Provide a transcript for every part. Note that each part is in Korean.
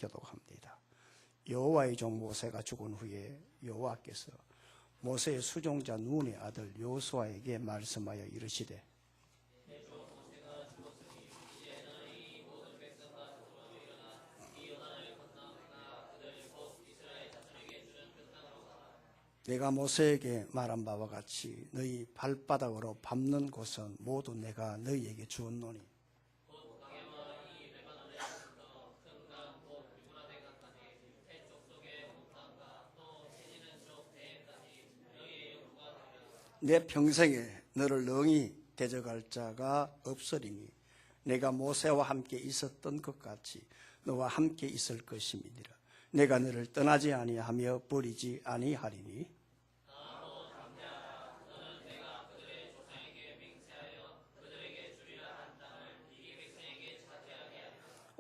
교독합니다. 여호와의 종 모세가 죽은 후에 여호와께서 모세의 수종자 눈의 아들 여호수아에게 말씀하여 이르시되 내가 모세에게 말한 바와 같이 너희 발바닥으로 밟는 곳은 모두 내가 너희에게 주었노니 내 평생에 너를 능히 대적할 자가 없으리니 내가 모세와 함께 있었던 것 같이 너와 함께 있을 것임이니라. 내가 너를 떠나지 아니하며 버리지 아니하리니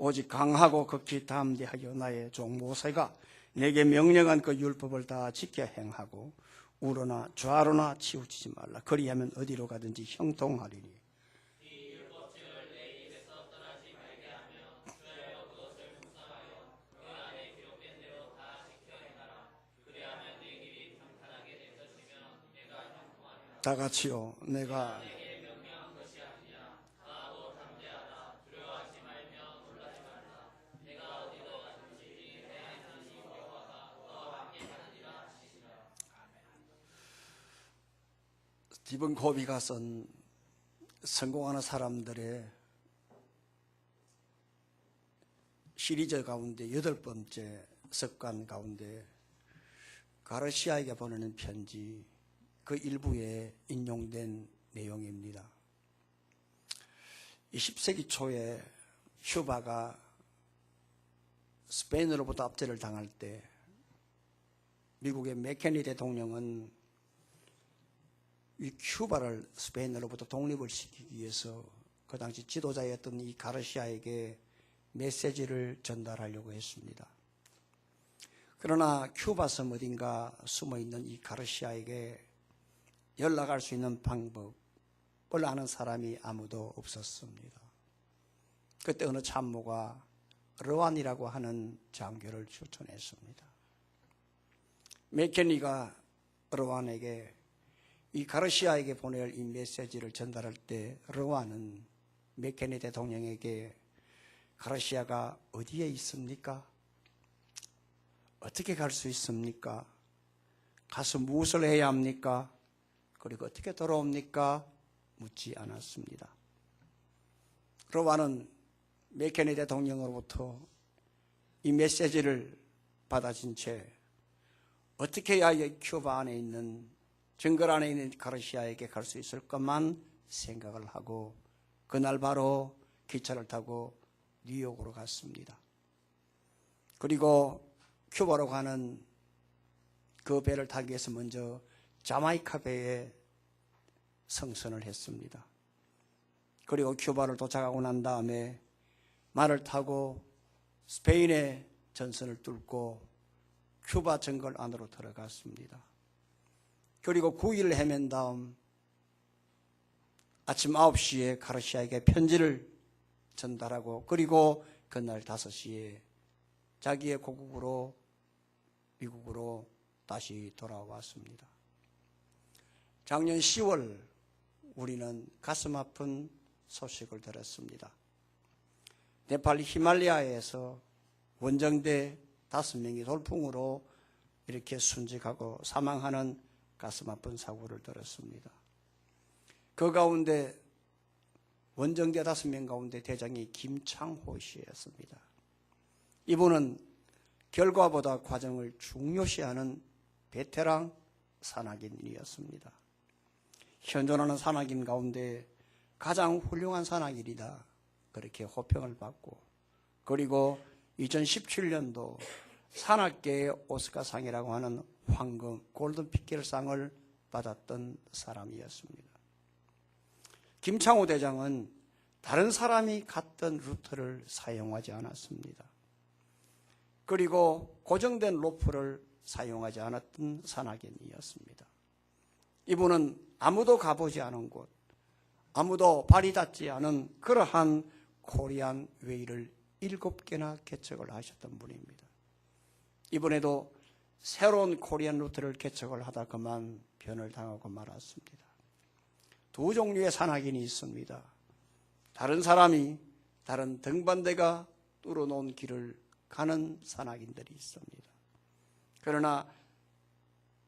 오직 강하고 극히 담대하여 나의 종 모세가 내게 명령한 그 율법을 다 지켜 행하고 우로나 좌로나 치우치지 말라. 그리하면 어디로 가든지 형통하리니 다 같이요. 내가 스티븐 코비가 쓴 성공하는 사람들의 시리즈 가운데 8번째 습관 가운데 가르시아에게 보내는 편지 그 일부에 인용된 내용입니다. 20세기 초에 큐바가 스페인으로부터 압제를 당할 때 미국의 맥케니 대통령은 이 큐바를 스페인으로부터 독립을 시키기 위해서 그 당시 지도자였던 이 가르시아에게 메시지를 전달하려고 했습니다. 그러나 큐바 섬 어딘가 숨어있는 이 가르시아에게 연락할 수 있는 방법을 아는 사람이 아무도 없었습니다. 그때 어느 참모가 르완이라고 하는 장교를 추천했습니다. 맥케니가 르완에게 이 가르시아에게 보낼 이 메시지를 전달할 때 르완은 맥케니 대통령에게 가르시아가 어디에 있습니까? 어떻게 갈 수 있습니까? 가서 무엇을 해야 합니까? 그리고 어떻게 돌아옵니까? 묻지 않았습니다. 르완은 맥케니 대통령으로부터 이 메시지를 받아진 채 어떻게 해야 큐바 안에 있는 정글 안에 있는 가르시아에게 갈 수 있을 것만 생각을 하고 그날 바로 기차를 타고 뉴욕으로 갔습니다. 그리고 큐바로 가는 그 배를 타기 위해서 먼저 자마이카 배에 승선을 했습니다. 그리고 큐바를 도착하고 난 다음에 말을 타고 스페인의 전선을 뚫고 큐바 정글 안으로 들어갔습니다. 그리고 9일을 헤맨 다음 아침 9시에 가르시아에게 편지를 전달하고 그리고 그날 5시에 자기의 고국으로 미국으로 다시 돌아왔습니다. 작년 10월 우리는 가슴 아픈 소식을 들었습니다. 네팔 히말라야에서 원정대 5명이 돌풍으로 이렇게 순직하고 사망하는 가슴 아픈 사고를 들었습니다. 그 가운데 원정대 5명 가운데 대장이 김창호 씨였습니다. 이분은 결과보다 과정을 중요시하는 베테랑 산악인이었습니다. 현존하는 산악인 가운데 가장 훌륭한 산악인이다 그렇게 호평을 받고 그리고 2017년도 산악계의 오스카상이라고 하는 황금 골든피켈상을 받았던 사람이었습니다. 김창호 대장은 다른 사람이 갔던 루트를 사용하지 않았습니다. 그리고 고정된 로프를 사용하지 않았던 산악인이었습니다. 이분은 아무도 가보지 않은 곳, 아무도 발이 닿지 않은 그러한 코리안 웨이를 7개나 개척을 하셨던 분입니다. 이번에도 새로운 코리안 루트를 개척을 하다 그만 변을 당하고 말았습니다. 두 종류의 산악인이 있습니다. 다른 사람이 다른 등반대가 뚫어놓은 길을 가는 산악인들이 있습니다. 그러나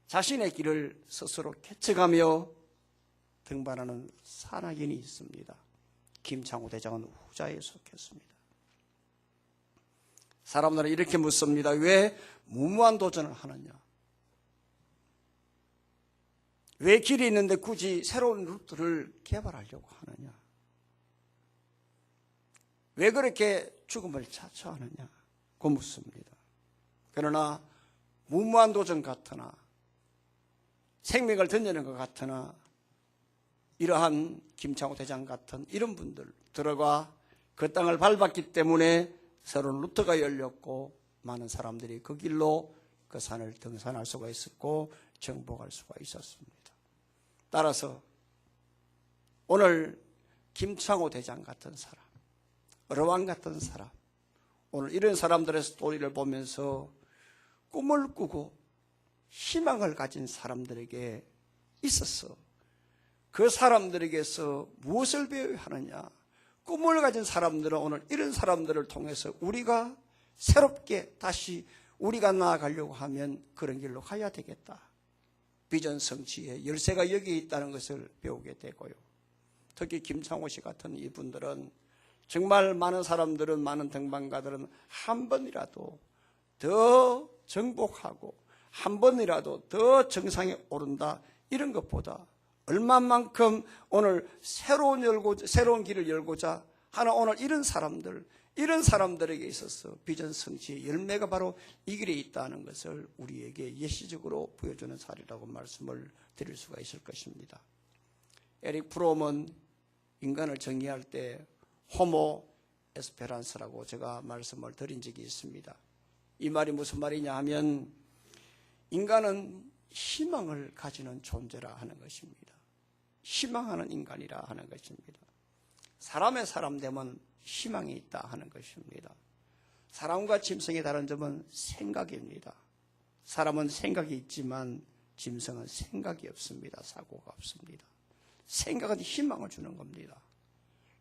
자신의 길을 스스로 개척하며 등반하는 산악인이 있습니다. 김창호 대장은 후자에 속했습니다. 사람들은 이렇게 묻습니다. 왜 무모한 도전을 하느냐? 왜 길이 있는데 굳이 새로운 루트를 개발하려고 하느냐? 왜 그렇게 죽음을 자처하느냐고 묻습니다. 그러나 무모한 도전 같으나 생명을 던지는 것 같으나 이러한 김창호 대장 같은 이런 분들 들어가 그 땅을 밟았기 때문에 새로운 루트가 열렸고 많은 사람들이 그 길로 그 산을 등산할 수가 있었고 정복할 수가 있었습니다. 따라서 오늘 김창호 대장 같은 사람, 어르왕 같은 사람, 오늘 이런 사람들의 스토리를 보면서 꿈을 꾸고 희망을 가진 사람들에게 있어서 그 사람들에게서 무엇을 배워야 하느냐? 꿈을 가진 사람들은 오늘 이런 사람들을 통해서 우리가 새롭게 다시 우리가 나아가려고 하면 그런 길로 가야 되겠다. 비전 성취의 열쇠가 여기에 있다는 것을 배우게 되고요. 특히 김창호 씨 같은 이분들은 정말 많은 사람들은 많은 등반가들은 한 번이라도 더 정복하고 한 번이라도 더 정상에 오른다 이런 것보다 얼마만큼 오늘 새로운 길을 열고자 하는 오늘 이런 사람들에게 있어서 비전 성취의 열매가 바로 이 길에 있다는 것을 우리에게 예시적으로 보여주는 사례라고 말씀을 드릴 수가 있을 것입니다. 에릭 프롬은 인간을 정의할 때 호모 에스페란스라고 제가 말씀을 드린 적이 있습니다. 이 말이 무슨 말이냐 하면 인간은 희망을 가지는 존재라 하는 것입니다. 희망하는 인간이라 하는 것입니다. 사람의 사람됨은 희망이 있다 하는 것입니다. 사람과 짐승의 다른 점은 생각입니다. 사람은 생각이 있지만 짐승은 생각이 없습니다. 사고가 없습니다. 생각은 희망을 주는 겁니다.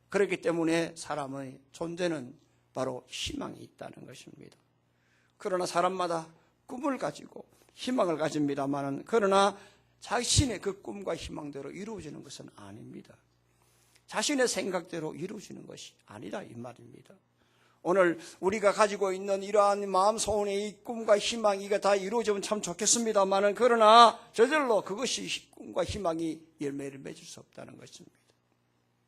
그렇기 때문에 사람의 존재는 바로 희망이 있다는 것입니다. 그러나 사람마다 꿈을 가지고 희망을 가집니다만 그러나 자신의 그 꿈과 희망대로 이루어지는 것은 아닙니다. 자신의 생각대로 이루어지는 것이 아니다 이 말입니다. 오늘 우리가 가지고 있는 이러한 마음 소원의 이 꿈과 희망 이게 다 이루어지면 참 좋겠습니다만 그러나 저절로 그것이 꿈과 희망이 열매를 맺을 수 없다는 것입니다.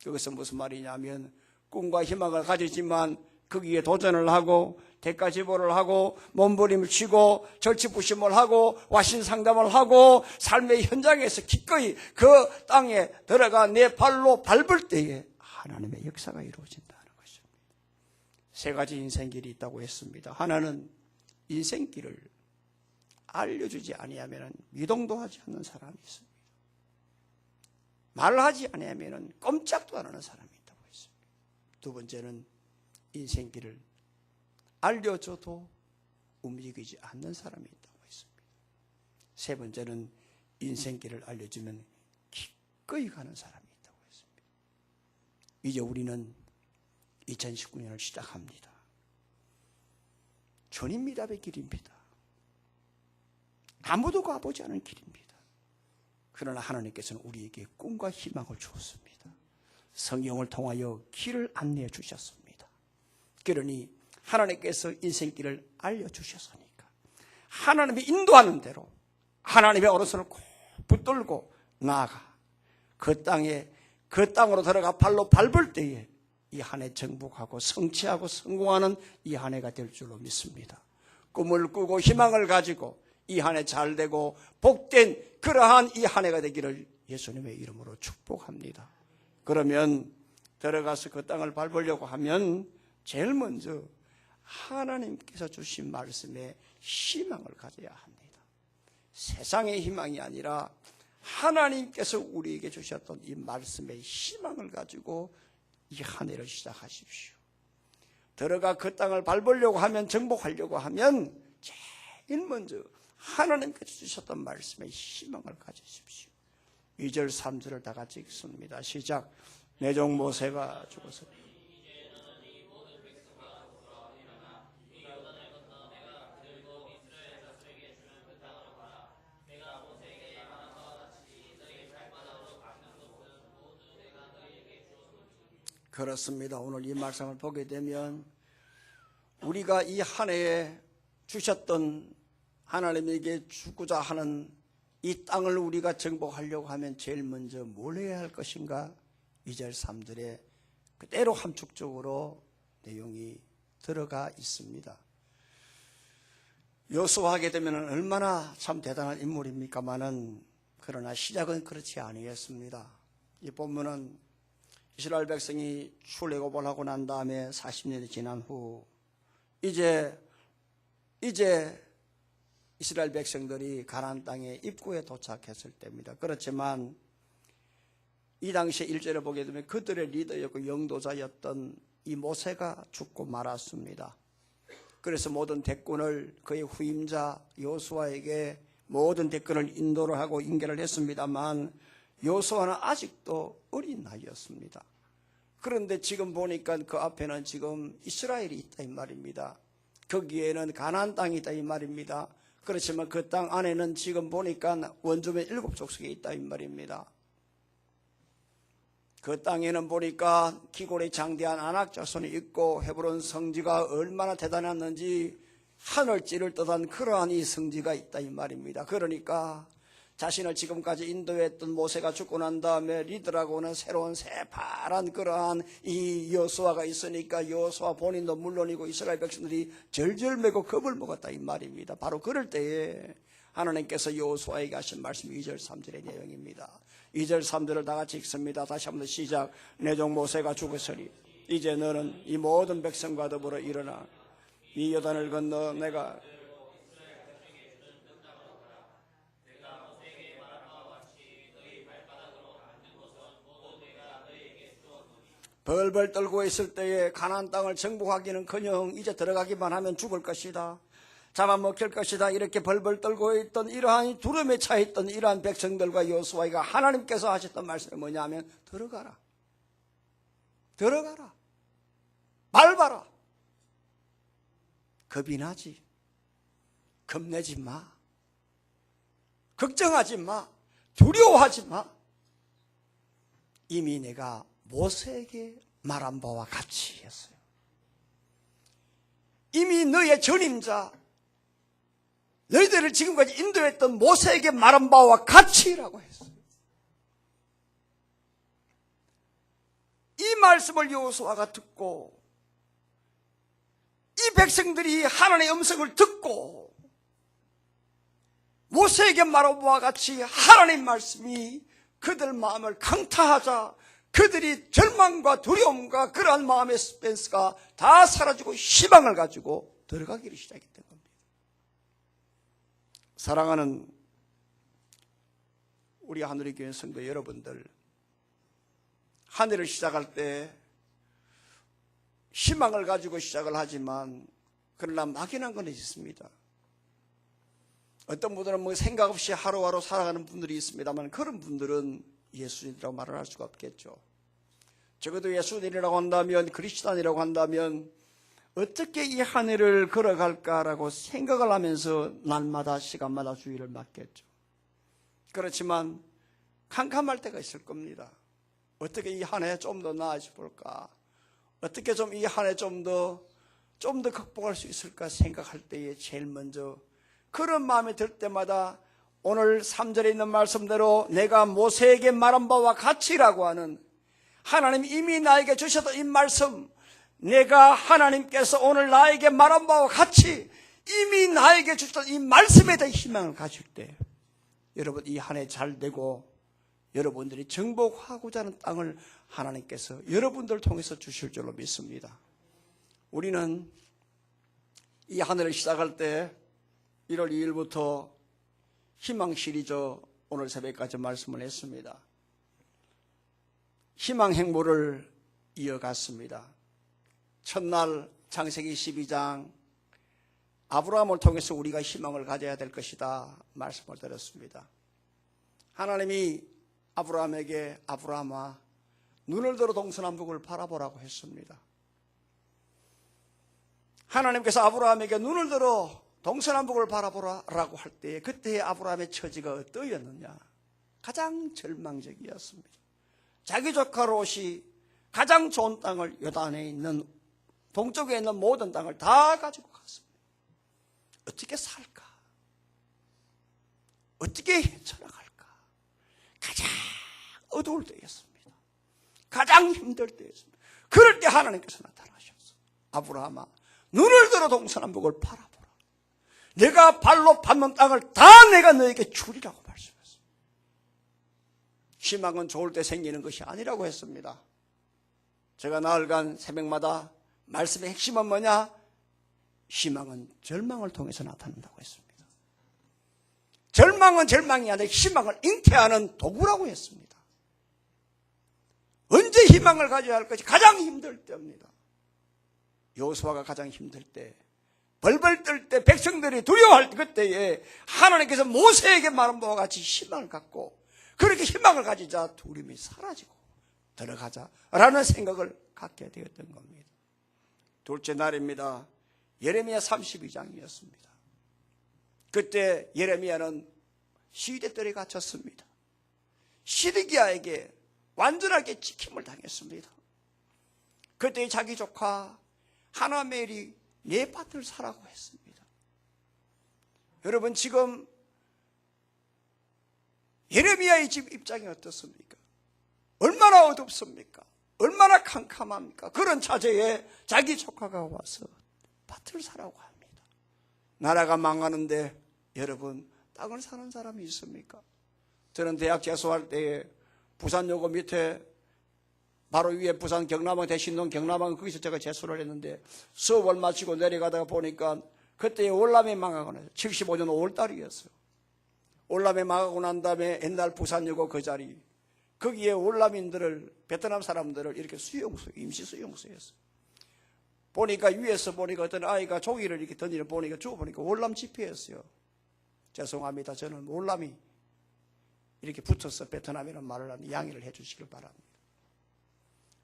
그것은 무슨 말이냐면 꿈과 희망을 가지지만 거기에 도전을 하고 대가지보를 하고 몸부림을 치고 절치부심을 하고 와신상담을 하고 삶의 현장에서 기꺼이 그 땅에 들어가 내 발로 밟을 때에 하나님의 역사가 이루어진다는 것입니다. 세 가지 인생길이 있다고 했습니다. 하나는 인생길을 알려주지 아니하면 미동도 하지 않는 사람이 있습니다. 말하지 아니하면 꼼짝도 안 하는 사람이 있다고 했습니다. 두 번째는 인생길을 알려줘도 움직이지 않는 사람이 있다고 했습니다. 세 번째는 인생길을 알려주면 기꺼이 가는 사람이 있다고 했습니다. 이제 우리는 2019년을 시작합니다. 전인미답의 길입니다. 아무도 가보지 않은 길입니다. 그러나 하나님께서는 우리에게 꿈과 희망을 주었습니다. 성경을 통하여 길을 안내해 주셨습니다. 그러니 하나님께서 인생길을 알려주셨으니까 하나님이 인도하는 대로 하나님의 오른손을 꼭 붙들고 나아가 그 땅으로 들어가 발로 밟을 때에 이 한 해 정복하고 성취하고 성공하는 이 한 해가 될 줄로 믿습니다. 꿈을 꾸고 희망을 가지고 이 한 해 잘 되고 복된 그러한 이 한 해가 되기를 예수님의 이름으로 축복합니다. 그러면 들어가서 그 땅을 밟으려고 하면 제일 먼저 하나님께서 주신 말씀에 희망을 가져야 합니다. 세상의 희망이 아니라 하나님께서 우리에게 주셨던 이 말씀의 희망을 가지고 이 한 해를 시작하십시오. 들어가 그 땅을 밟으려고 하면, 정복하려고 하면 제일 먼저 하나님께서 주셨던 말씀에 희망을 가지십시오. 2절 3절을 다 같이 읽습니다. 시작. 내 종 모세가 죽어서 그렇습니다. 오늘 이 말씀을 보게 되면 우리가 이 한 해에 주셨던 하나님에게 주고자 하는 이 땅을 우리가 정복하려고 하면 제일 먼저 뭘 해야 할 것인가? 2절 3절에 그대로 함축적으로 내용이 들어가 있습니다. 여호수아하게 되면 얼마나 참 대단한 인물입니까마는, 그러나 시작은 그렇지 아니했습니다. 이 본문은 이스라엘 백성이 출애굽을 하고 난 다음에 40년이 지난 후 이제 이스라엘 백성들이 가나안 땅의 입구에 도착했을 때입니다. 그렇지만 이 당시에 1절을 보게 되면 그들의 리더였고 영도자였던 이 모세가 죽고 말았습니다. 그래서 모든 대권을 그의 후임자 여호수아에게 모든 대권을 인도를 하고 인계를 했습니다만 여호수아는 아직도 어린 나이였습니다. 그런데 지금 보니까 그 앞에는 지금 이스라엘이 있다 이 말입니다. 거기에는 가나안 땅이 있다 이 말입니다. 그렇지만 그 땅 안에는 지금 보니까 원주민 7족속이 있다 이 말입니다. 그 땅에는 보니까 기골에 장대한 아낙 자손이 있고 헤브론 성지가 얼마나 대단했는지 하늘 찌를 듯한 그러한 이 성지가 있다 이 말입니다. 그러니까 자신을 지금까지 인도했던 모세가 죽고 난 다음에 리더라고는 새로운 새파란 그러한 이 여호수아가 있으니까 여호수아 본인도 물론이고 이스라엘 백성들이 절절매고 겁을 먹었다 이 말입니다. 바로 그럴 때에 하나님께서 여호수아에게 하신 말씀 2절 3절의 내용입니다. 2절 3절을 다 같이 읽습니다. 다시 한번 시작. 내 종 모세가 죽었으니 이제 너는 이 모든 백성과 더불어 일어나 이 요단을 건너 내가 벌벌 떨고 있을 때에 가나안 땅을 정복하기는커녕 이제 들어가기만 하면 죽을 것이다, 잡아먹힐 것이다, 이렇게 벌벌 떨고 있던 이러한 두려움에 차있던 이러한 백성들과 여호수아가 하나님께서 하셨던 말씀이 뭐냐면 들어가라, 들어가라, 밟아라. 겁이 나지, 겁내지 마, 걱정하지 마, 두려워하지 마. 이미 내가 모세에게 말한 바와 같이 했어요. 이미 너의 전임자, 너희들을 지금까지 인도했던 모세에게 말한 바와 같이라고 했어요. 이 말씀을 여호수아가 듣고 이 백성들이 하나님의 음성을 듣고 모세에게 말한 바와 같이 하나님의 말씀이 그들 마음을 강타하자 그들이 절망과 두려움과 그러한 마음의 스펜스가 다 사라지고 희망을 가지고 들어가기를 시작했던 겁니다. 사랑하는 우리 하늘의 교회 성도 여러분들, 한 해를 시작할 때 희망을 가지고 시작을 하지만 그러나 막연한 건 있습니다. 어떤 분들은 뭐 생각 없이 하루하루 살아가는 분들이 있습니다만 그런 분들은 예수님이라고 말을 할 수가 없겠죠. 적어도 예수님이라고 한다면, 그리스도인이라고 한다면 어떻게 이 한 해를 걸어갈까라고 생각을 하면서 날마다 시간마다 주의를 맞겠죠. 그렇지만 캄캄할 때가 있을 겁니다. 어떻게 이 한 해 좀 더 나아져 볼까, 어떻게 좀 이 한 해 좀 더 극복할 수 있을까 생각할 때에 제일 먼저 그런 마음이 들 때마다 오늘 3절에 있는 말씀대로 내가 모세에게 말한 바와 같이라고 하는 하나님 이미 나에게 주셨던 이 말씀, 내가 하나님께서 오늘 나에게 말한 바와 같이 이미 나에게 주셨던 이 말씀에 대해 희망을 가질 때 여러분 이 한 해 잘 되고 여러분들이 정복하고자 하는 땅을 하나님께서 여러분들을 통해서 주실 줄로 믿습니다. 우리는 이 한 해를 시작할 때 1월 2일부터 희망 시리즈 오늘 새벽까지 말씀을 했습니다. 희망 행보를 이어갔습니다. 첫날 창세기 12장 아브라함을 통해서 우리가 희망을 가져야 될 것이다 말씀을 드렸습니다. 하나님이 아브라함에게 아브라함아 눈을 들어 동서남북을 바라보라고 했습니다. 하나님께서 아브라함에게 눈을 들어 동서남북을 바라보라고 할 때에 그때의 아브라함의 처지가 어떠했느냐? 가장 절망적이었습니다. 자기 조카 롯이 가장 좋은 땅을 요단에 있는 동쪽에 있는 모든 땅을 다 가지고 갔습니다. 어떻게 살까? 어떻게 헤쳐나갈까? 가장 어두울 때였습니다. 가장 힘들 때였습니다. 그럴 때 하나님께서 나타나셨어요. 아브라함아 눈을 들어 동서남북을 바라보라. 내가 발로 밟는 땅을 다 내가 너에게 주리라고 말씀했어요. 희망은 좋을 때 생기는 것이 아니라고 했습니다. 제가 나흘간 새벽마다 말씀의 핵심은 뭐냐? 희망은 절망을 통해서 나타난다고 했습니다. 절망은 절망이 아니라 희망을 잉태하는 도구라고 했습니다. 언제 희망을 가져야 할 것이 가장 힘들 때입니다. 여호수아가 가장 힘들 때, 벌벌 떨 때, 백성들이 두려워할 때, 그때에 하나님께서 모세에게 말한 바와 같이 희망을 갖고 그렇게 희망을 가지자 두려움이 사라지고 들어가자라는 생각을 갖게 되었던 겁니다. 둘째 날입니다. 예레미야 32장이었습니다. 그때 예레미야는 시대들에 갇혔습니다. 시드기야에게 완전하게 지킴을 당했습니다. 그때 자기 조카 하나멜이 내 밭을 사라고 했습니다. 여러분 지금 예레미야의 집 입장이 어떻습니까? 얼마나 어둡습니까? 얼마나 캄캄합니까? 그런 차제에 자기 조카가 와서 밭을 사라고 합니다. 나라가 망하는데 여러분 땅을 사는 사람이 있습니까? 저는 대학 재수할 때에 부산여고 밑에 바로 위에 부산 경남항 대신동 경남항 거기서 제가 재수를 했는데 수업을 마치고 내려가다가 보니까 그때 월남이 망하고 나서 75년 5월달이었어요. 월남이 망하고 난 다음에 옛날 부산여고 그 자리 거기에 월남인들을 베트남 사람들을 이렇게 수용소 임시 수용소였어요. 보니까 위에서 보니까 어떤 아이가 종이를 이렇게 던지는 보니까 쭉 보니까 월남 집회였어요. 죄송합니다. 저는 월남이 이렇게 붙어서 베트남이라는 말을 하는 양해를 해 주시길 바랍니다.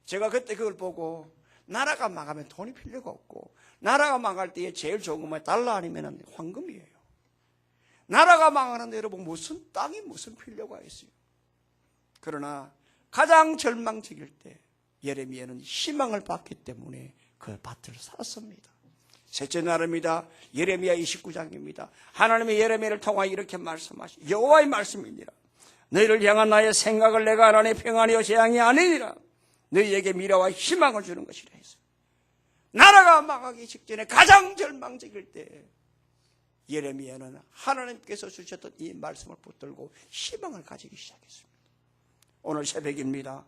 제가 그때 그걸 보고 나라가 망하면 돈이 필요가 없고 나라가 망할 때에 제일 좋은 것만 달러 아니면 황금이에요. 나라가 망하는데 여러분 무슨 땅이 무슨 필요가 있어요. 그러나 가장 절망적일 때 예레미야는 희망을 받기 때문에 그 밭을 샀습니다. 셋째 날입니다. 예레미야 29장입니다. 하나님의 예레미야를 통하여 이렇게 말씀하시오. 여호와의 말씀이니라. 너희를 향한 나의 생각을 내가 하나님의 평안이요 재앙이 아니니라. 너희에게 미래와 희망을 주는 것이라 했어요. 나라가 망하기 직전에 가장 절망적일 때 예레미야는 하나님께서 주셨던 이 말씀을 붙들고 희망을 가지기 시작했습니다. 오늘 새벽입니다.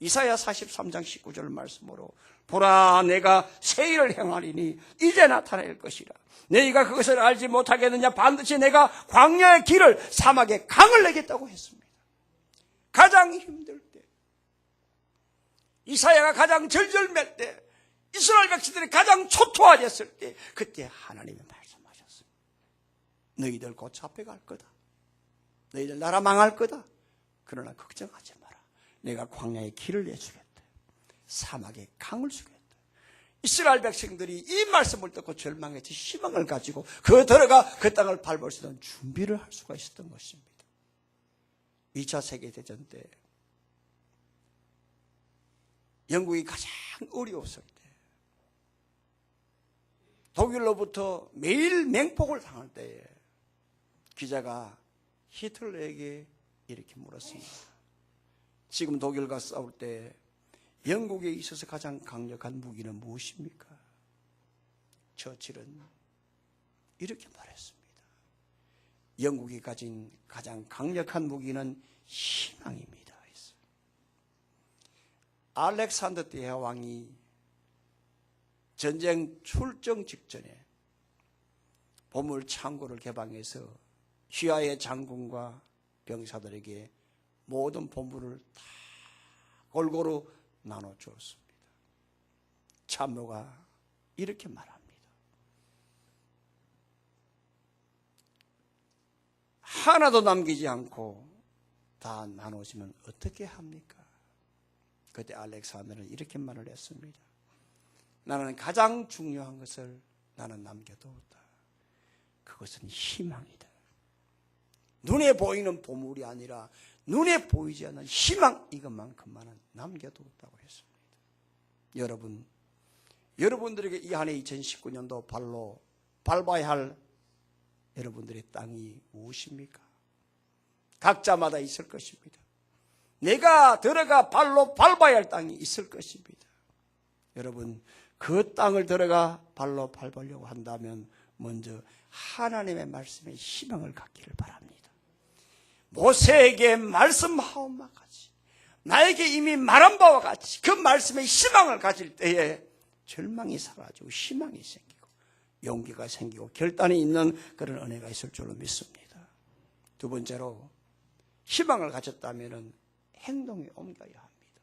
이사야 43장 19절 말씀으로 보라 내가 새 일을 행하리니 이제 나타낼 것이라. 너희가 그것을 알지 못하겠느냐. 반드시 내가 광야의 길을 사막에 강을 내겠다고 했습니다. 가장 힘들 때 이사야가 가장 절절맬 때 이스라엘 백성들이 가장 초토화됐을 때 그때 하나님이 말씀하셨어요. 너희들 곧 잡혀갈 거다. 너희들 나라 망할 거다. 그러나 걱정하지 마라. 내가 광야의 길을 내주겠다. 사막에 강을 주겠다. 이스라엘 백성들이 이 말씀을 듣고 절망해서 희망을 가지고 들어가 그 땅을 밟을 수 있는 준비를 할 수가 있었던 것입니다. 2차 세계대전 때 영국이 가장 어려웠을 때 독일로부터 매일 맹폭을 당할 때에 기자가 히틀러에게 이렇게 물었습니다. 지금 독일과 싸울 때 영국에 있어서 가장 강력한 무기는 무엇입니까? 처칠은 이렇게 말했습니다. 영국이 가진 가장 강력한 무기는 희망입니다. 알렉산더 대왕이 전쟁 출정 직전에 보물 창고를 개방해서 휘하의 장군과 병사들에게 모든 보물을 다 골고루 나눠주었습니다. 참모가 이렇게 말합니다. 하나도 남기지 않고 다 나누시면 어떻게 합니까? 그때 알렉산더는 이렇게 말을 했습니다. 나는 가장 중요한 것을 나는 남겨두었다. 그것은 희망이다. 눈에 보이는 보물이 아니라 눈에 보이지 않는 희망, 이것만큼만은 남겨두었다고 했습니다. 여러분, 여러분들에게 이 한 해 2019년도 발로 밟아야 할 여러분들의 땅이 무엇입니까? 각자마다 있을 것입니다. 내가 들어가 발로 밟아야 할 땅이 있을 것입니다. 여러분, 그 땅을 들어가 발로 밟으려고 한다면 먼저 하나님의 말씀에 희망을 갖기를 바랍니다. 모세에게 말씀하온 바와 같이, 나에게 이미 말한 바와 같이 그 말씀에 희망을 가질 때에 절망이 사라지고 희망이 생기고 용기가 생기고 결단이 있는 그런 은혜가 있을 줄로 믿습니다. 두 번째로, 희망을 가졌다면 행동에 옮겨야 합니다.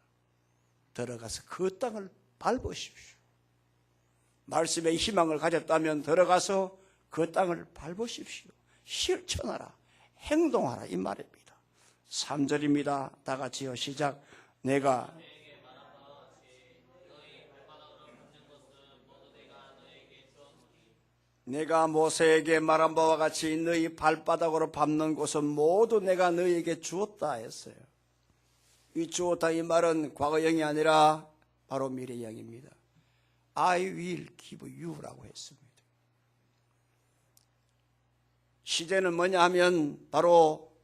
들어가서 그 땅을 밟으십시오. 말씀에 희망을 가졌다면 들어가서 그 땅을 밟으십시오. 실천하라, 행동하라, 이 말입니다. 3절입니다. 다 같이요, 시작. 내가 모세에게 말한 바와 같이 너희 발바닥으로 밟는 곳은 모두 내가 너희에게 주었다 했어요. 이 주었다, 이 말은 과거형이 아니라 바로 미래형입니다. I will give you라고 했습니다. 시제는 뭐냐 하면 바로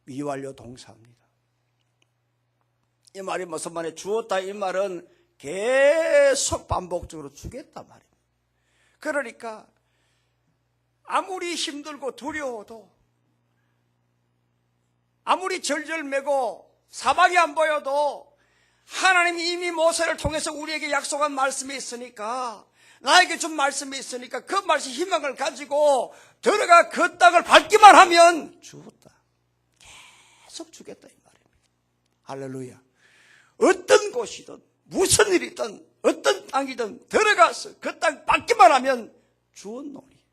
미완료 동사입니다. 이 말이 무슨 말이에요? 주었다, 이 말은 계속 반복적으로 주겠다 말입니다. 그러니까 아무리 힘들고 두려워도, 아무리 절절매고 사방이 안 보여도 하나님이 이미 모세를 통해서 우리에게 약속한 말씀이 있으니까, 나에게 준 말씀이 있으니까 그 말씀 희망을 가지고 들어가 그 땅을 밟기만 하면 주었다, 계속 주겠다, 이 말입니다. 할렐루야. 어떤 곳이든 무슨 일이든 어떤 땅이든 들어가서 그 땅 밟기만 하면 주었노니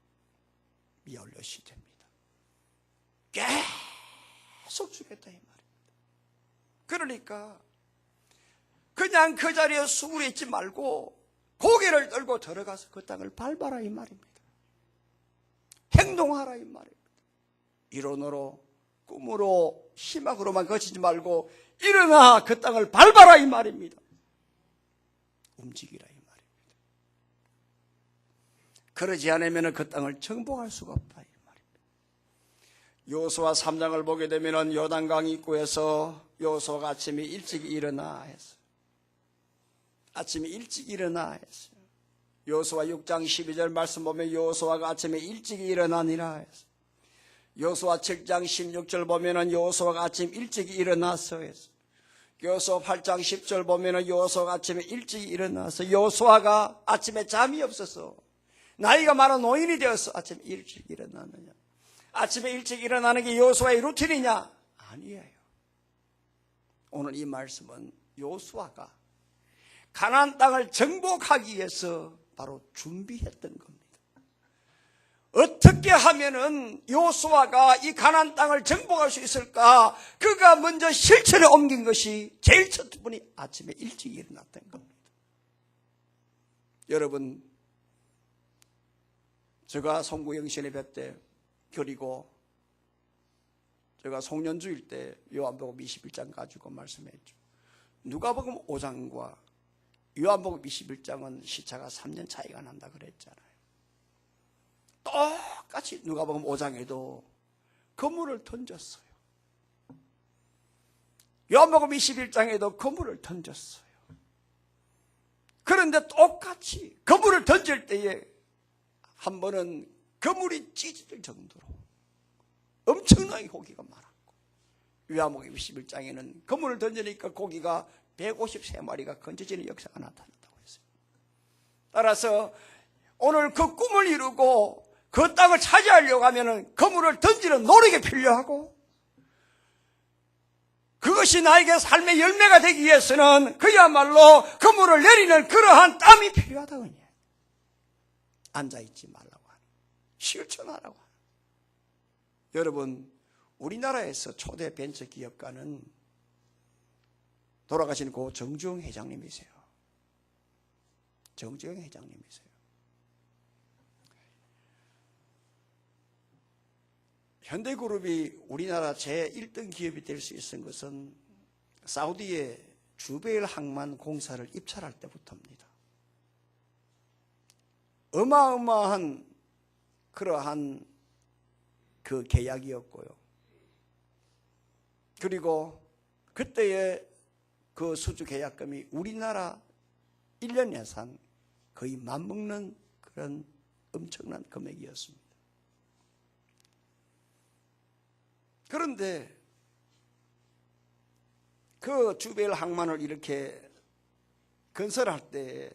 미완료시 됩니다. 계속 주겠다, 이 말입니다. 그러니까 그냥 그 자리에 수그려 있지 말고 고개를 들고 들어가서 그 땅을 밟아라, 이 말입니다. 행동하라, 이 말입니다. 이론으로, 꿈으로, 희망으로만 거치지 말고 일어나 그 땅을 밟아라, 이 말입니다. 움직이라, 이 말입니다. 그러지 않으면 그 땅을 정복할 수가 없다, 이 말입니다. 여호수아 3장을 보게 되면 요단강 입구에서 여호수아가 아침에 일찍 일어나 했어요. 아침에 일찍 일어나 했어요. 여호수아 6장 12절 말씀 보면 여호수아가 아침에 일찍 일어나니라 했어요. 여호수아 7장 16절 보면은 여호수아가 아침 일찍 일어나서 했어요. 여호수아 8장 10절 보면은 여호수아가 아침에 일찍 일어나서, 여호수아가 아침에 잠이 없어서 나이가 많은 노인이 되어서 아침에 일찍 일어나느냐? 아침에 일찍 일어나는 게 여호수아의 루틴이냐? 아니에요. 오늘 이 말씀은 여호수아가 가나안 땅을 정복하기 위해서 바로 준비했던 겁니다. 어떻게 하면은 여호수아가 이 가나안 땅을 정복할 수 있을까? 그가 먼저 실천에 옮긴 것이 제일 첫 번이 아침에 일찍 일어났던 겁니다. 여러분, 제가 송구영신의 배 때, 그리고 제가 송년주일 때 요한복음 21장 가지고 말씀했죠. 누가복음 5장과 요한복음 21장은 시차가 3년 차이가 난다 그랬잖아요. 똑같이 누가복음 5장에도 그물을 던졌어요. 요한복음 21장에도 그물을 던졌어요. 그런데 똑같이 그물을 던질 때에 한 번은 그물이 찢어질 정도로 엄청나게 고기가 많았고, 요한복음 21장에는 그물을 던지니까 고기가 153마리가 건져지는 역사가 나타났다고 했어요. 따라서 오늘 그 꿈을 이루고 그 땅을 차지하려고 하면은 그물을 던지는 노력이 필요하고, 그것이 나에게 삶의 열매가 되기 위해서는 그야말로 그물을 내리는 그러한 땀이 필요하다고요. 앉아있지 말라고 하는, 실천하라고 하는. 여러분, 우리나라에서 초대 벤처 기업가는 돌아가신 고 정주영 회장님이세요. 정주영 회장님이세요. 현대그룹이 우리나라 제1등 기업이 될 수 있은 것은 사우디의 주베일 항만 공사를 입찰할 때부터입니다. 어마어마한 그러한 그 계약이었고요. 그리고 그때의 그 수주 계약금이 우리나라 1년 예산 거의 맞먹는 그런 엄청난 금액이었습니다. 그런데 그 주베일 항만을 이렇게 건설할 때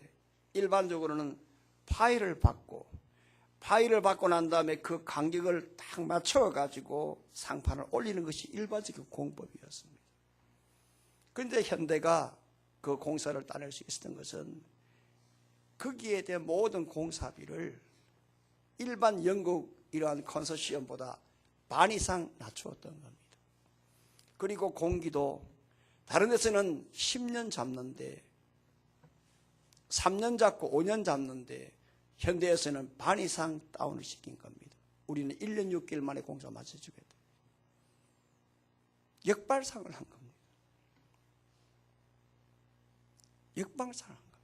일반적으로는 파일을 받고 난 다음에 그 간격을 딱 맞춰가지고 상판을 올리는 것이 일반적인 공법이었습니다. 그런데 현대가 그 공사를 따낼 수 있었던 것은 거기에 대한 모든 공사비를 일반 영국 이러한 컨소시엄보다 반 이상 낮추었던 겁니다. 그리고 공기도 다른 데서는 10년 잡는데 3년 잡고 5년 잡는데 현대에서는 반 이상 다운을 시킨 겁니다. 우리는 1년 6개월 만에 공사 마쳐주게 돼요. 역발상을 한 겁니다. 역발상을 한 겁니다.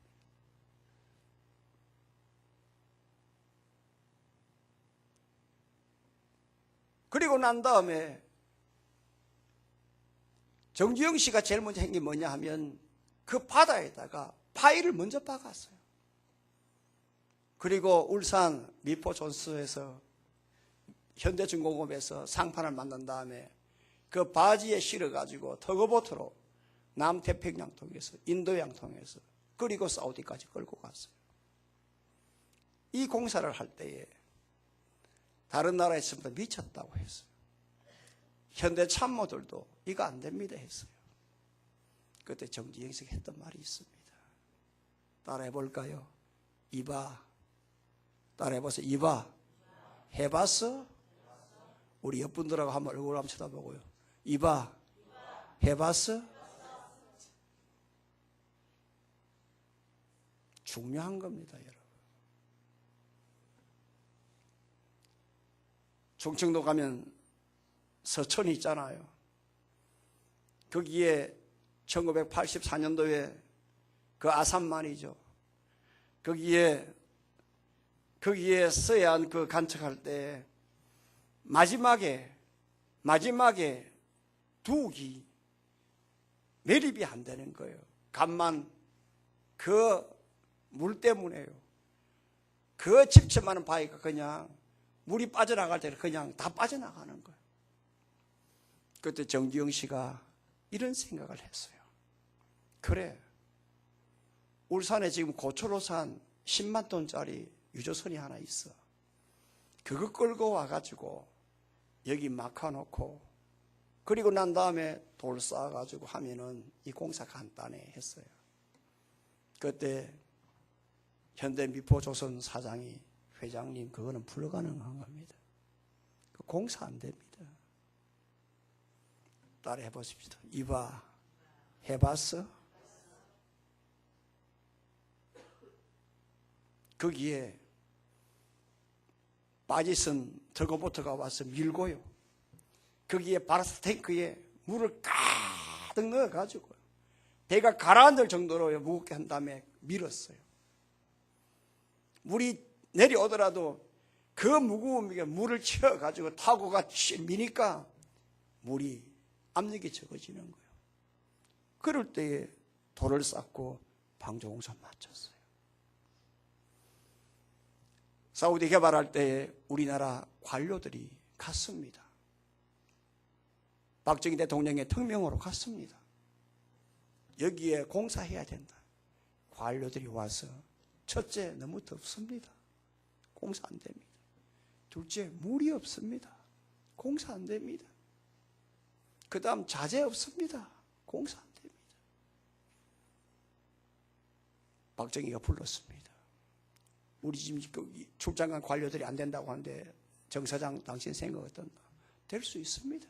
그리고 난 다음에 정주영 씨가 제일 먼저 한 게 뭐냐 하면 그 바다에다가 파일을 먼저 박았어요. 그리고 울산 미포존스에서 현대중공업에서 상판을 만든 다음에 그 바지에 실어가지고 터그보트로 남태평양 통해서 인도양 통해서 그리고 사우디까지 끌고 갔어요. 이 공사를 할 때에 다른 나라에서부터 미쳤다고 했어요. 현대 참모들도 이거 안 됩니다 했어요. 그때 정주영 씨가 했던 말이 있습니다. 따라해 볼까요? 이봐. 따라해 보세요. 이봐. 해봤어? 우리 옆분들하고 한번 얼굴 한번 쳐다보고요. 이봐. 해봤어? 중요한 겁니다, 여러분. 충청도 가면 서천이 있잖아요. 거기에 1984년도에 그 아산만이죠. 거기에 서해안 그 간척할 때 마지막에 두기 매립이 안 되는 거예요. 간만 그 물 때문에요. 그 집채만한 바위가 그냥 물이 빠져나갈 때 그냥 다 빠져나가는 거예요. 그때 정주영 씨가 이런 생각을 했어요. 그래, 울산에 지금 고철호산 10만 톤짜리 유조선이 하나 있어. 그거 끌고 와가지고 여기 막아놓고 그리고 난 다음에 돌 쌓아가지고 하면은 이 공사 간단해 했어요. 그때 현대미포조선 사장이 회장님 그거는 불가능한 겁니다. 공사 안 됩니다. 따라 해보십시오. 이봐. 해봤어? 거기에 빠지선 터그보트가 와서 밀고요. 거기에 바라스 탱크에 물을 가득 넣어가지고 배가 가라앉을 정도로 무겁게 한 다음에 밀었어요. 물이 내려오더라도 그 무거운 물을 채워가지고 타고가 미니까 물이 압력이 적어지는 거예요. 그럴 때에 돌을 쌓고 방조공사 마쳤어요. 사우디 개발할 때에 우리나라 관료들이 갔습니다. 박정희 대통령의 특명으로 갔습니다. 여기에 공사해야 된다. 관료들이 와서 첫째, 너무 덥습니다. 공사 안 됩니다. 둘째, 물이 없습니다. 공사 안 됩니다. 그 다음, 자재 없습니다. 공사 안 됩니다. 박정희가 불렀습니다. 우리 지금 출장 간 관료들이 안 된다고 하는데 정 사장 당신 생각 어떤가? 될 수 있습니다.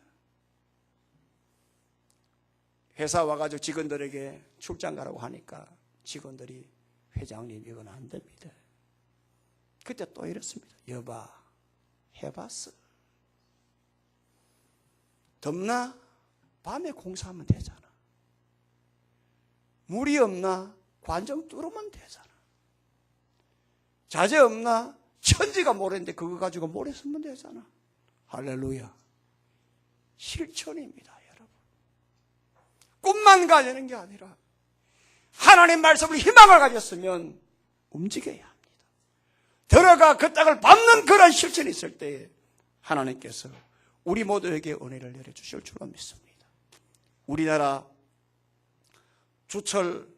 회사 와가지고 직원들에게 출장 가라고 하니까 직원들이 회장님 이건 안 됩니다. 그때 또 이랬습니다. 여봐 해봤어. 덥나? 밤에 공사하면 되잖아. 물이 없나? 관정 뚫으면 되잖아. 자재 없나? 천지가 모래인데 그거 가지고 모래 쓰면 되잖아. 할렐루야. 실천입니다, 여러분. 꿈만 가지는 게 아니라 하나님 말씀을 희망을 가졌으면 움직여야 합니다. 들어가 그 땅을 밟는 그런 실천이 있을 때에 하나님께서 우리 모두에게 은혜를 내려주실 줄로 믿습니다. 우리나라 주철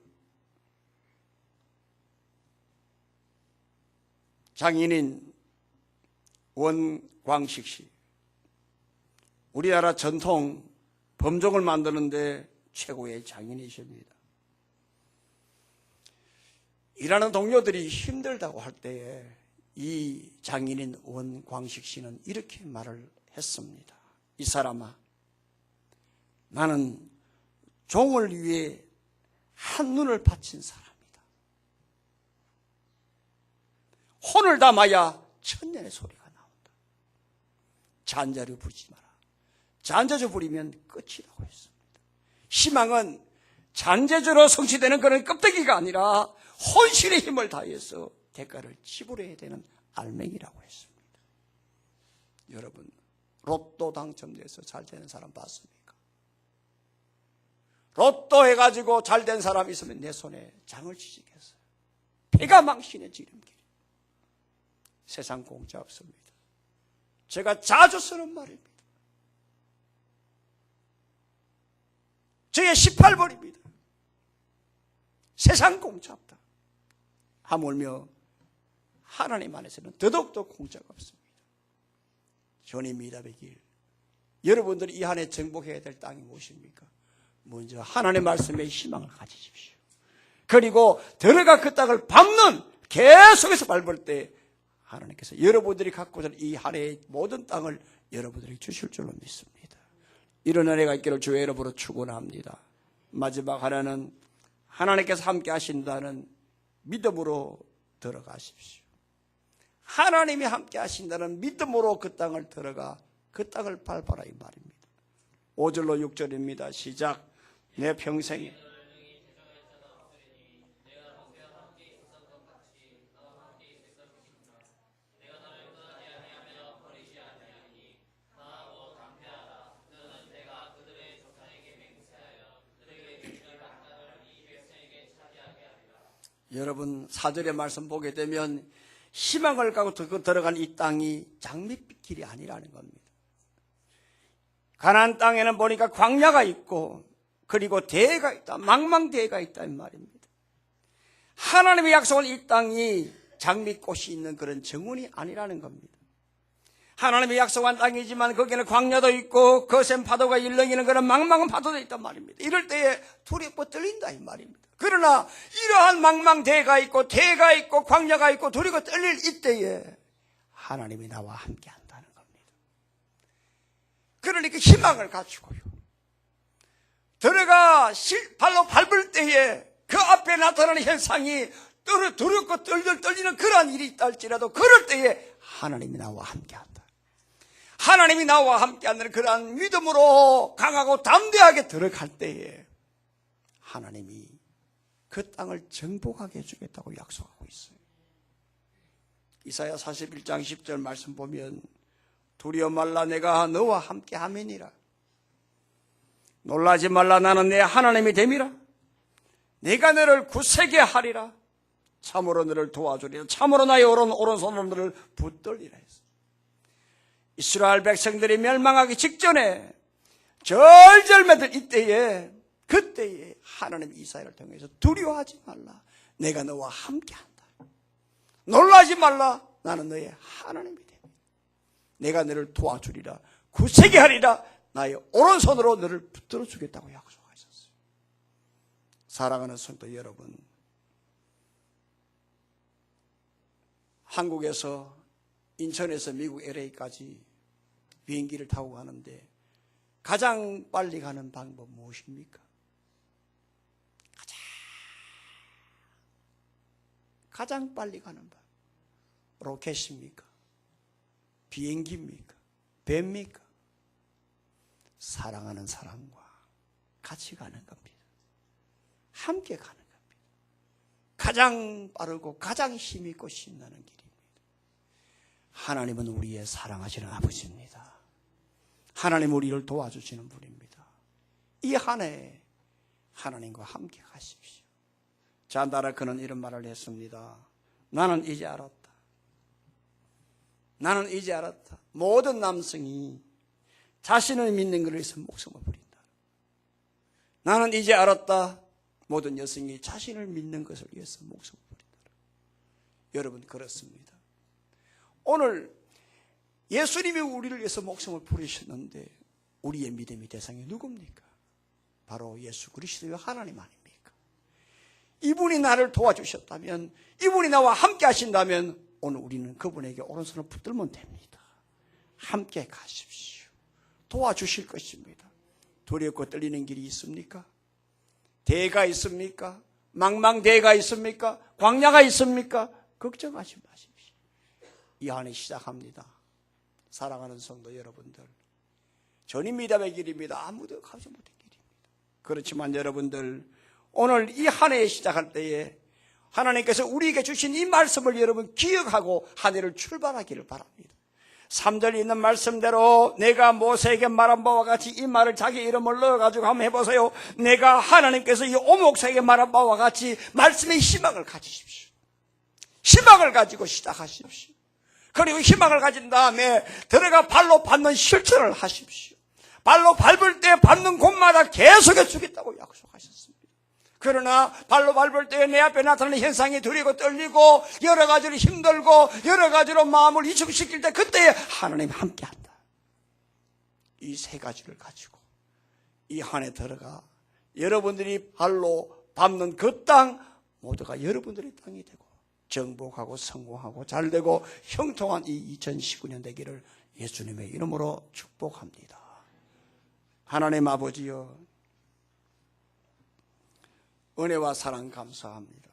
장인인 원광식 씨, 우리나라 전통 범종을 만드는데 최고의 장인이십니다. 일하는 동료들이 힘들다고 할 때에 이 장인인 원광식 씨는 이렇게 말을 했습니다. 이 사람아, 나는 종을 위해 한눈을 바친 사람이다. 혼을 담아야 천년의 소리가 나온다. 잔자를 부리지 마라. 잔재주 부리면 끝이라고 했습니다. 희망은 잔재주로 성취되는 그런 껍데기가 아니라 혼신의 힘을 다해서 대가를 지불해야 되는 알맹이라고 했습니다. 여러분, 로또 당첨돼서 잘 되는 사람 봤습니까? 로또 해가지고 잘 된 사람 있으면 내 손에 장을 취직했어요. 배가 망신의 지름길. 세상 공짜 없습니다. 제가 자주 쓰는 말입니다. 저의 18벌입니다. 세상 공짜 없다. 하물며 하나님 안에서는 더더욱더 공짜가 없습니다. 주님 미답의 길. 여러분들이 이 한 해 정복해야 될 땅이 무엇입니까? 먼저 하나님의 말씀에 희망을 가지십시오. 그리고 들어가 그 땅을 밟는, 계속해서 밟을 때 하나님께서 여러분들이 갖고자 하는 이 한 해의 모든 땅을 여러분들에게 주실 줄로 믿습니다. 이런 은혜가 있기를 주의 이름으로 축원합니다. 마지막 하나는 하나님께서 함께 하신다는 믿음으로 들어가십시오. 하나님이 함께 하신다는 믿음으로 그 땅을 들어가 그 땅을 밟아라 이 말입니다. 5절로 6절입니다. 시작. 내 평생에 여러분 4절의 말씀 보게 되면 희망을 갖고 들어간 이 땅이 장밋빛길이 아니라는 겁니다. 가나안 땅에는 보니까 광야가 있고 그리고 대가 있다. 망망대해가 있다는 말입니다. 하나님의 약속은 이 땅이 장밋꽃이 있는 그런 정원이 아니라는 겁니다. 하나님의 약속한 땅이지만 거기는 광야도 있고 거센 파도가 일렁이는 그런 망망한 파도도 있단 말입니다. 이럴 때에 두렵고 떨린다 이 말입니다. 그러나 이러한 망망대해가 있고 대가 있고 광야가 있고 두렵고 떨릴 이때에 하나님이 나와 함께 한다는 겁니다. 그러니까 희망을 가지고요. 들어가 발로 밟을 때에 그 앞에 나타나는 현상이 두렵고 떨들 떨리는 그러한 일이 있다 할지라도 그럴 때에 하나님이 나와 함께 한다. 하나님이 나와 함께 하는 그러한 믿음으로 강하고 담대하게 들어갈 때에 하나님이 그 땅을 정복하게 해주겠다고 약속하고 있어요. 이사야 41장 10절 말씀 보면 두려워 말라 내가 너와 함께 함이니라. 놀라지 말라 나는 내 하나님이 됨이라. 내가 너를 굳세게 하리라. 참으로 너를 도와주리라. 참으로 나의 오른손으로 너를 붙들리라 했어. 이스라엘 백성들이 멸망하기 직전에 절절매들 이때에 그때에 하나님 이사야를 통해서 두려워하지 말라. 내가 너와 함께한다. 놀라지 말라. 나는 너의 하나님이 되니 내가 너를 도와주리라. 굳세게 하리라. 나의 오른손으로 너를 붙들어 주겠다고 약속하셨어요. 사랑하는 성도 여러분, 한국에서 인천에서 미국 LA까지 비행기를 타고 가는데 가장 빨리 가는 방법 무엇입니까? 가장 빨리 가는 방법. 로켓입니까? 비행기입니까? 배입니까? 사랑하는 사람과 같이 가는 겁니다. 함께 가는 겁니다. 가장 빠르고 가장 힘있고 신나는 길입니다. 하나님은 우리의 사랑하시는 아버지입니다. 하나님은 우리를 도와주시는 분입니다. 이 한 해 하나님과 함께 가십시오. 잔다라 그는 이런 말을 했습니다. 나는 이제 알았다. 나는 이제 알았다. 모든 남성이 자신을 믿는 것을 위해서 목숨을 버린다. 나는 이제 알았다. 모든 여성이 자신을 믿는 것을 위해서 목숨을 버린다. 여러분, 그렇습니다. 오늘 예수님이 우리를 위해서 목숨을 버리셨는데 우리의 믿음의 대상이 누굽니까? 바로 예수 그리스도의 하나님 아닙니까? 이분이 나를 도와주셨다면, 이분이 나와 함께 하신다면 오늘 우리는 그분에게 오른손을 붙들면 됩니다. 함께 가십시오. 도와주실 것입니다. 두렵고 떨리는 길이 있습니까? 대가 있습니까? 망망대가 있습니까? 광야가 있습니까? 걱정하지 마십시오. 이 안에 시작합니다. 사랑하는 성도 여러분들, 전인 미담의 길입니다. 아무도 가지 못한 길입니다. 그렇지만 여러분들, 오늘 이 한 해 시작할 때에 하나님께서 우리에게 주신 이 말씀을 여러분 기억하고 한 해를 출발하기를 바랍니다. 3절에 있는 말씀대로 내가 모세에게 말한 바와 같이 이 말을 자기 이름을 넣어가지고 한번 해보세요. 내가 하나님께서 이 오목사에게 말한 바와 같이 말씀의 희망을 가지십시오. 희망을 가지고 시작하십시오. 그리고 희망을 가진 다음에 들어가 발로 밟는 실천을 하십시오. 발로 밟을 때 밟는 곳마다 계속해 주겠다고 약속하셨습니다. 그러나 발로 밟을 때 내 앞에 나타나는 현상이 두리고 떨리고 여러 가지로 힘들고 여러 가지로 마음을 이축시킬 때 그때 하나님 함께한다. 이 세 가지를 가지고 이 한 해 들어가 여러분들이 발로 밟는 그 땅 모두가 여러분들의 땅이 되고 정복하고 성공하고 잘되고 형통한 이 2019년 되기를 예수님의 이름으로 축복합니다. 하나님 아버지여, 은혜와 사랑 감사합니다.